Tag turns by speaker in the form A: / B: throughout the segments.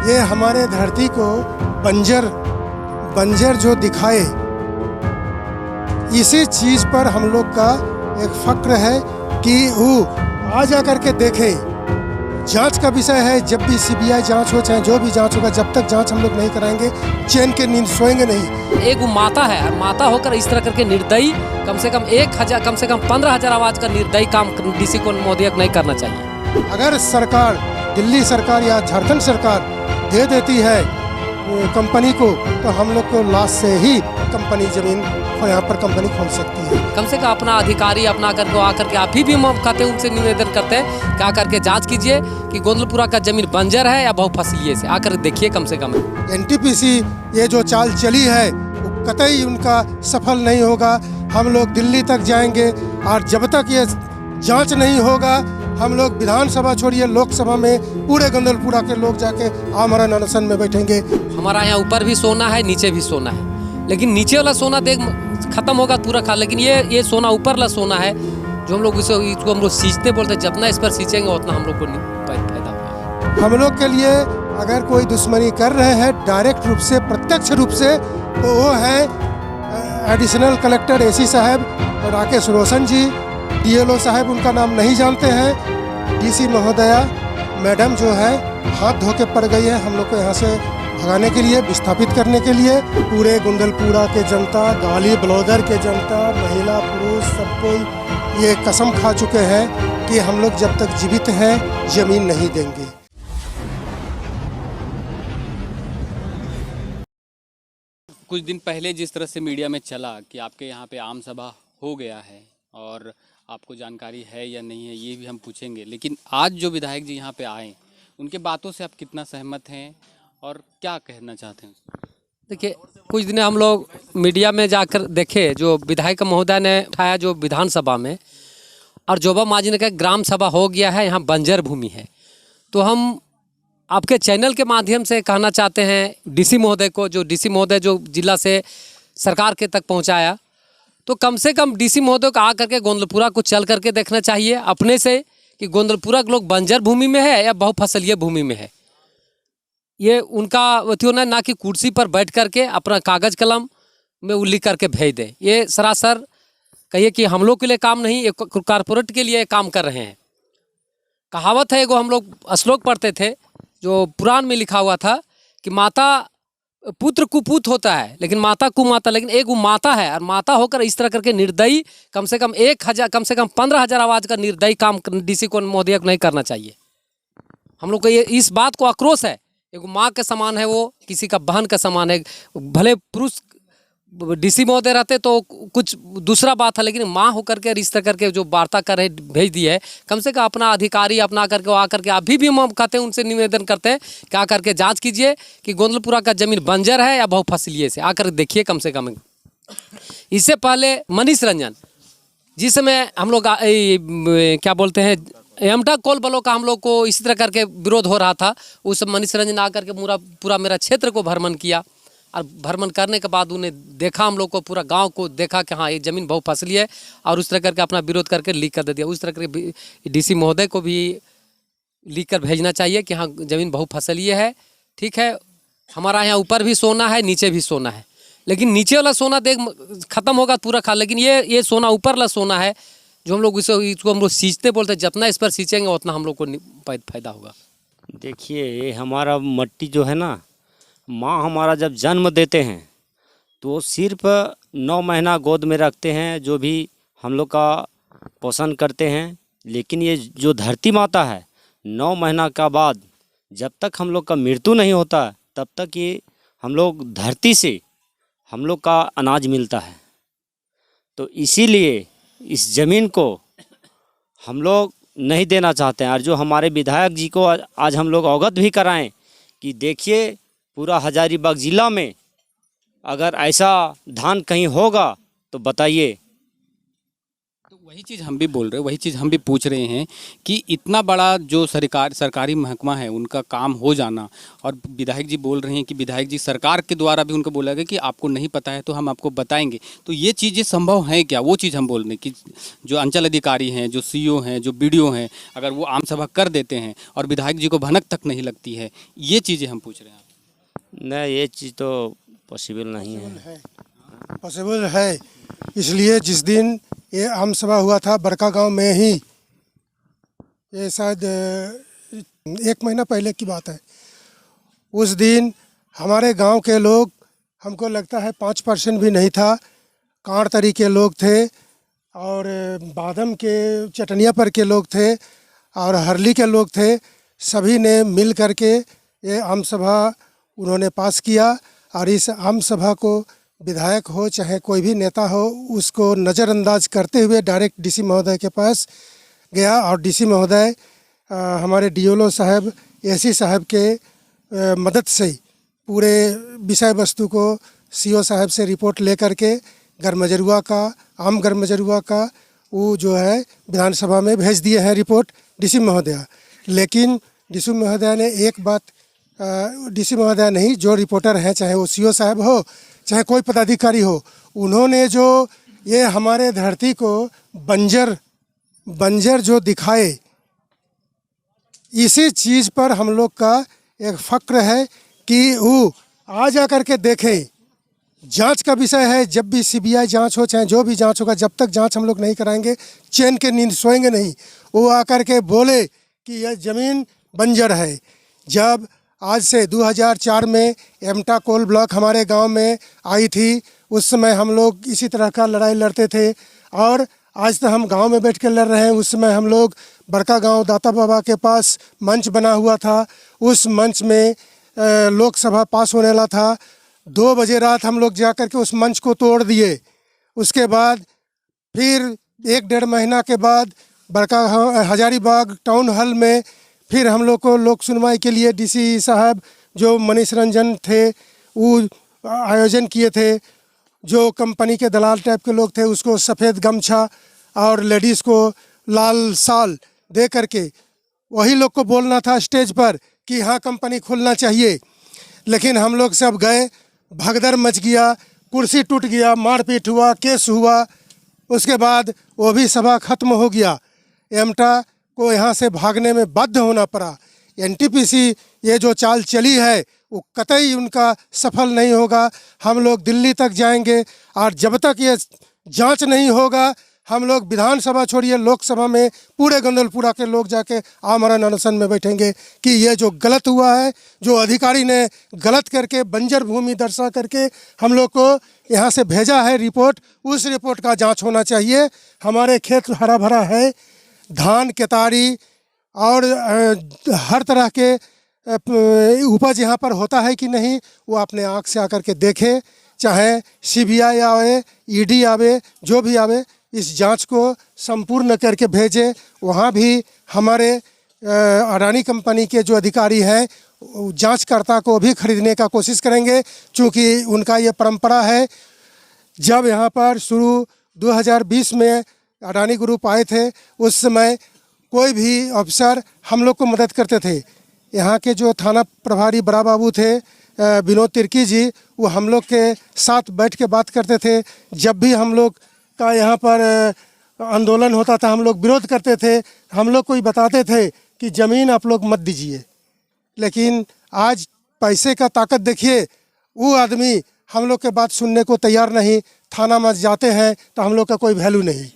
A: ये हमारे धरती को बंजर जो दिखाए, इसी चीज़ पर हम लोग का एक फक्र है कि वो आ जा करके देखें। जांच का विषय है, जब भी सीबीआई जांच हो चाहे जो भी जांच होगा, जब तक जांच हम लोग नहीं कराएंगे चैन के नींद सोएंगे नहीं।
B: एक वो माता है, माता होकर इस तरह करके निर्दयी कम से कम 1000 कम से कम 15,000 आवाज का निर्दयी काम डीसी को मोदी को नहीं करना चाहिए।
A: अगर सरकार, दिल्ली सरकार या झारखंड सरकार दे देती है कंपनी को, तो हम लोग को लाश से ही कंपनी जमीन यहाँ पर कंपनी खोल सकती है।
B: कम से कम अपना अधिकारी अपना करके आकर के आप ही भी हम कहते हैं, उनसे निवेदन करते हैं कि आकर के जांच कीजिए कि गोंदलपुरा का जमीन बंजर है या बहुफसलीय से, आकर देखिए कम से कम।
A: एनटीपीसी ये जो चाल चली है वो कतई उनका सफल नहीं होगा। हम लोग दिल्ली तक जाएंगे और जब तक ये जांच नहीं होगा, हम लोग विधानसभा छोड़िए लोकसभा में पूरे गोंदलपुरा के लोग जाके आमरण अनशन में बैठेंगे।
B: हमारा यहाँ ऊपर भी सोना है, नीचे भी सोना है, लेकिन नीचे वाला सोना देख खत्म होगा पूरा खा, लेकिन ये सोना ऊपर वाला सोना है जो हम लोग इसको हम लोग सींचते बोलते हैं, जितना इस पर सींचेंगे उतना हम लोग को फायदा होगा।
A: हम लोग के लिए अगर कोई दुश्मनी कर रहे हैं डायरेक्ट रूप से, प्रत्यक्ष रूप से, तो वो है एडिशनल कलेक्टर एसी साहब और राकेश रोशन जी। डीएलओ साहब उनका नाम नहीं जानते हैं। डीसी महोदया मैडम जो है हाथ धो के पड़ गई है हम लोग को यहाँ से भगाने के लिए, विस्थापित करने के लिए। पूरे गोंदलपुरा के जनता, गाली ब्लॉगर के जनता, महिला पुरुष सब कोई ये कसम खा चुके हैं कि हम लोग जब तक जीवित हैं जमीन नहीं देंगे।
C: कुछ दिन पहले जिस तरह से मीडिया में चला कि आपके यहाँ पे आम सभा हो गया है और आपको जानकारी है या नहीं है ये भी हम पूछेंगे, लेकिन आज जो विधायक जी यहाँ पे आए उनके बातों से आप कितना सहमत हैं और क्या कहना चाहते हैं?
B: देखिए, कुछ दिन हम लोग मीडिया में जाकर देखे जो विधायक महोदय ने उठाया जो विधानसभा में, और जोबा मांझी ने कहा ग्राम सभा हो गया है, यहाँ बंजर भूमि है। तो हम आपके चैनल के माध्यम से कहना चाहते हैं डीसी महोदय को, जो डीसी महोदय जो जिला से सरकार के तक पहुँचाया, तो कम से कम डीसी महोदय को आकर के गोंदलपुरा को चल करके देखना चाहिए अपने से कि गोंदलपुरा के लोग बंजर भूमि में है या बहुफसलीय भूमि में है। ये उनका वही होना, ना कि कुर्सी पर बैठ करके अपना कागज़ कलम में उल्ली करके भेज दे। ये सरासर कहिए कि हम लोग के लिए काम नहीं, एक कॉरपोरेट के लिए काम कर रहे हैं। कहावत है, एगो हम लोग श्लोक पढ़ते थे जो पुराण में लिखा हुआ था कि माता पुत्र कुपुत होता है लेकिन माता कुमाता, लेकिन एक वो माता है और माता होकर इस तरह करके निर्दयी कम से कम 15,000 आवाज का निर्दयी काम डीसी को मोदी को नहीं करना चाहिए। हम लोग को ये इस बात को आक्रोश है। एक माँ के समान है, वो किसी का बहन का समान है। भले पुरुष डीसी महोदय रहते तो कुछ दूसरा बात है, लेकिन माँ होकर के इस तरह करके जो वार्ता कर रहे भेज दी है, कम से कम अपना अधिकारी अपना करके आकर के अभी भी हम कहते हैं उनसे निवेदन करते हैं कि आकर के जांच कीजिए कि गोंदलपुरा का जमीन बंजर है या बहुफसलीय से, आकर देखिए कम से कम। इससे पहले मनीष रंजन जिस समय हम लोग क्या बोलते हैं एमटा कोल बलों का हम लोग को इसी तरह करके विरोध हो रहा था, उस मनीष रंजन आकर के पूरा मेरा क्षेत्र को भ्रमण किया, और भ्रमण करने के बाद उन्हें देखा, हम लोग को पूरा गांव को देखा कि हाँ ये ज़मीन बहुफसली है, और उस तरह करके अपना विरोध करके लिख कर दे दिया। उस तरह करके डीसी महोदय को भी लिख कर भेजना चाहिए कि हाँ ज़मीन बहुफसलीय है। ठीक है, हमारा यहाँ ऊपर भी सोना है, नीचे भी सोना है, लेकिन नीचे वाला सोना देख खत्म होगा पूरा खा, लेकिन ये सोना ऊपर वाला सोना है जो हम लोग इसको हम लोग सींचते बोलते हैं, जितना इस पर सींचेंगे उतना हम लोग को फायदा होगा।
D: देखिए, हमारा मट्टी जो है ना, माँ हमारा जब जन्म देते हैं तो वो सिर्फ 9 महीना गोद में रखते हैं, जो भी हम लोग का पोषण करते हैं। लेकिन ये जो धरती माता है, 9 महीना का बाद जब तक हम लोग का मृत्यु नहीं होता तब तक ये हम लोग धरती से हम लोग का अनाज मिलता है। तो इसीलिए इस ज़मीन को हम लोग नहीं देना चाहते हैं। और जो हमारे विधायक जी को आज हम लोग अवगत भी कराएं कि देखिए पूरा हजारीबाग ज़िला में अगर ऐसा धान कहीं होगा तो बताइए।
C: तो वही चीज़ हम भी बोल रहे हैं, वही चीज़ हम भी पूछ रहे हैं कि इतना बड़ा जो सरकारी महकमा है उनका काम हो जाना, और विधायक जी बोल रहे हैं कि विधायक जी सरकार के द्वारा भी उनको बोला गया कि आपको नहीं पता है तो हम आपको बताएंगे, तो ये चीज़ें संभव हैं क्या? वो चीज़ हम बोल रहे हैं कि जो अंचल अधिकारी हैं, जो सीईओ हैं, जो बीडीओ हैं, अगर वो आम सभा कर देते हैं और विधायक जी को भनक तक नहीं लगती है, ये चीज़ें हम पूछ रहे हैं।
D: नहीं, ये चीज़ तो पॉसिबल नहीं है।
A: पॉसिबल है, इसलिए जिस दिन ये आम सभा हुआ था बड़का गांव में ही, ये शायद 1 महीना पहले की बात है, उस दिन हमारे गांव के लोग, हमको लगता है 5% भी नहीं था, कांड़ तरी के लोग थे और बादम के चटनिया पर के लोग थे और हरली के लोग थे, सभी ने मिल करके ये आम सभा उन्होंने पास किया। और इस आम सभा को विधायक हो चाहे कोई भी नेता हो, उसको नज़रअंदाज करते हुए डायरेक्ट डीसी महोदय के पास गया और डीसी महोदय हमारे डीएलओ साहब, एसी साहब के मदद से पूरे विषय वस्तु को सीओ साहब से रिपोर्ट ले करके गरमजरुआ का, आम गरमजरुआ का वो जो है विधानसभा में भेज दिए हैं रिपोर्ट डीसी महोदय। लेकिन डीसी महोदय ने एक बात, डीसी महोदय नहीं, जो रिपोर्टर हैं, चाहे वो सीओ साहब हो चाहे कोई पदाधिकारी हो, उन्होंने जो ये हमारे धरती को बंजर जो दिखाए, इसी चीज़ पर हम लोग का एक फ़क्र है कि वो आ जा कर के देखें। जांच का विषय है, जब भी सीबीआई जांच हो चाहे जो भी जांच होगा, जब तक जांच हम लोग नहीं कराएंगे चैन के नींद सोएंगे नहीं। वो आकर के बोले कि यह ज़मीन बंजर है। जब आज से 2004 में एमटा कोल ब्लॉक हमारे गांव में आई थी, उस समय हम लोग इसी तरह का लड़ाई लड़ते थे और आज तो हम गांव में बैठ कर लड़ रहे हैं। उस समय हम लोग बड़का गांव दाता बाबा के पास मंच बना हुआ था, उस मंच में लोकसभा पास होने वाला था। 2 बजे रात हम लोग जा कर के उस मंच को तोड़ दिए। उसके बाद फिर 1-1.5 महीना के बाद बड़का हजारीबाग टाउन हॉल में फिर हम लोग को लोक सुनवाई के लिए डीसी साहब जो मनीष रंजन थे वो आयोजन किए थे। जो कंपनी के दलाल टाइप के लोग थे उसको सफ़ेद गमछा और लेडीज़ को लाल शाल दे करके वही लोग को बोलना था स्टेज पर कि हाँ कंपनी खुलना चाहिए। लेकिन हम लोग सब गए, भगदड़ मच गया, कुर्सी टूट गया, मारपीट हुआ, केस हुआ। उसके बाद वो भी सभा खत्म हो गया। एमटा को यहाँ से भागने में बाध्य होना पड़ा। एनटीपीसी ये जो चाल चली है वो कतई उनका सफल नहीं होगा। हम लोग दिल्ली तक जाएंगे और जब तक ये जांच नहीं होगा हम लोग विधानसभा छोड़िए लोकसभा में पूरे गंदलपुरा के लोग जाके आमरण अनशन में बैठेंगे कि ये जो गलत हुआ है, जो अधिकारी ने गलत करके बंजर भूमि दर्शा करके हम लोग को यहाँ से भेजा है रिपोर्ट, उस रिपोर्ट का जांच होना चाहिए। हमारे खेत हरा भरा है, धान केतारी और हर तरह के उपज यहाँ पर होता है कि नहीं वो अपने आँख से आकर के देखे। चाहे सीबीआई आवे, ईडी आवे, जो भी आवे, इस जांच को संपूर्ण करके भेजे। वहाँ भी हमारे अडानी कंपनी के जो अधिकारी हैं जांचकर्ता को भी खरीदने का कोशिश करेंगे, क्योंकि उनका ये परंपरा है। जब यहाँ पर शुरू 2020 में अडानी ग्रुप आए थे उस समय कोई भी अफसर हम लोग को मदद करते थे। यहाँ के जो थाना प्रभारी बड़ा बाबू थे विनोद तिर्की जी, वो हम लोग के साथ बैठ के बात करते थे। जब भी हम लोग का यहाँ पर आंदोलन होता था हम लोग विरोध करते थे, हम लोग को ही बताते थे कि ज़मीन आप लोग मत दीजिए। लेकिन आज पैसे का ताकत देखिए, वो आदमी हम लोग के बात सुनने को तैयार नहीं। थाना में जाते हैं तो हम लोग का कोई वैल्यू नहीं।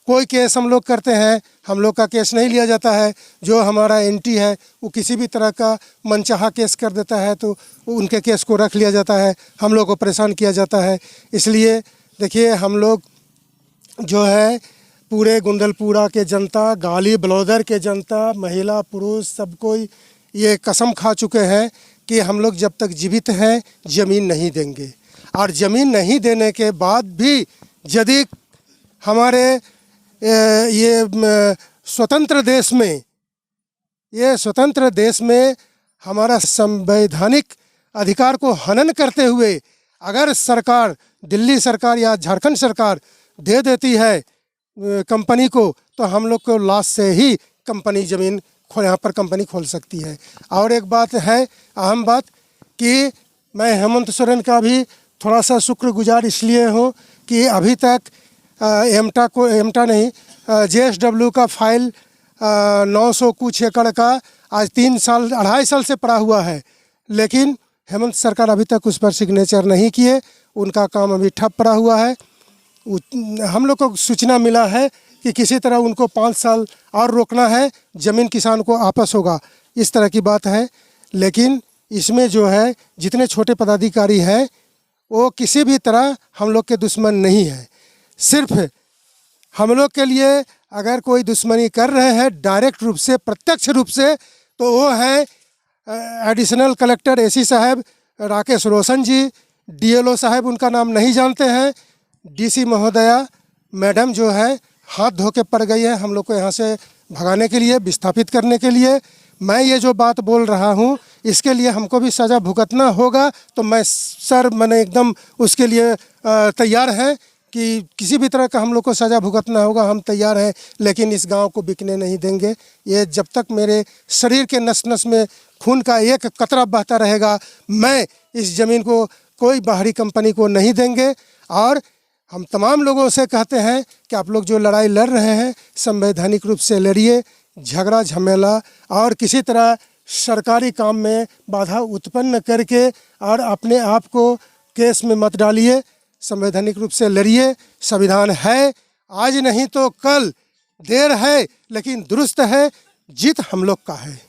A: कोई केस हम लोग करते हैं, हम लोग का केस नहीं लिया जाता है। जो हमारा एंटी है वो किसी भी तरह का मनचाहा केस कर देता है तो उनके केस को रख लिया जाता है, हम लोग को परेशान किया जाता है। इसलिए देखिए हम लोग जो है पूरे गुंदलपुरा के जनता, गाली बलौदर के जनता, महिला पुरुष सब कोई ये कसम खा चुके हैं कि हम लोग जब तक जीवित हैं ज़मीन नहीं देंगे। और ज़मीन नहीं देने के बाद भी यदि हमारे ये स्वतंत्र देश में हमारा संवैधानिक अधिकार को हनन करते हुए अगर सरकार, दिल्ली सरकार या झारखंड सरकार दे देती है कंपनी को, तो हम लोग को लॉस से ही कंपनी ज़मीन यहाँ पर कंपनी खोल सकती है। और एक बात है, अहम बात, कि मैं हेमंत सोरेन का भी थोड़ा सा शुक्रगुजार इसलिए हूँ कि अभी तक एमटा नहीं, JSW का फाइल 900 कुछ एकड़ का आज 2.5 साल से पड़ा हुआ है, लेकिन हेमंत सरकार अभी तक उस पर सिग्नेचर नहीं किए, उनका काम अभी ठप पड़ा हुआ है। हम लोग को सूचना मिला है कि किसी तरह उनको 5 साल और रोकना है, ज़मीन किसान को आपस होगा, इस तरह की बात है। लेकिन इसमें जो है जितने छोटे पदाधिकारी हैं वो किसी भी तरह हम लोग के दुश्मन नहीं है। सिर्फ हम लोग के लिए अगर कोई दुश्मनी कर रहे हैं डायरेक्ट रूप से, प्रत्यक्ष रूप से, तो वो है एडिशनल कलेक्टर AC साहब राकेश रोशन जी, DLO साहब उनका नाम नहीं जानते हैं, DC महोदया मैडम जो है हाथ धो के पड़ गई है हम लोग को यहाँ से भगाने के लिए, विस्थापित करने के लिए। मैं ये जो बात बोल रहा हूँ इसके लिए हमको भी सज़ा भुगतना होगा, तो मैं सर मैंने एकदम उसके लिए तैयार है कि किसी भी तरह का हम लोग को सज़ा भुगतना होगा, हम तैयार हैं। लेकिन इस गांव को बिकने नहीं देंगे। ये जब तक मेरे शरीर के नस नस में खून का एक कतरा बहता रहेगा, मैं इस ज़मीन को कोई बाहरी कंपनी को नहीं देंगे। और हम तमाम लोगों से कहते हैं कि आप लोग जो लड़ाई लड़ रहे हैं संवैधानिक रूप से लड़िए, झगड़ा झमेला और किसी तरह सरकारी काम में बाधा उत्पन्न करके और अपने आप को केस में मत डालिए, संवैधानिक रूप से लड़िए। संविधान है, आज नहीं तो कल, देर है लेकिन दुरुस्त है, जीत हम लोग का है।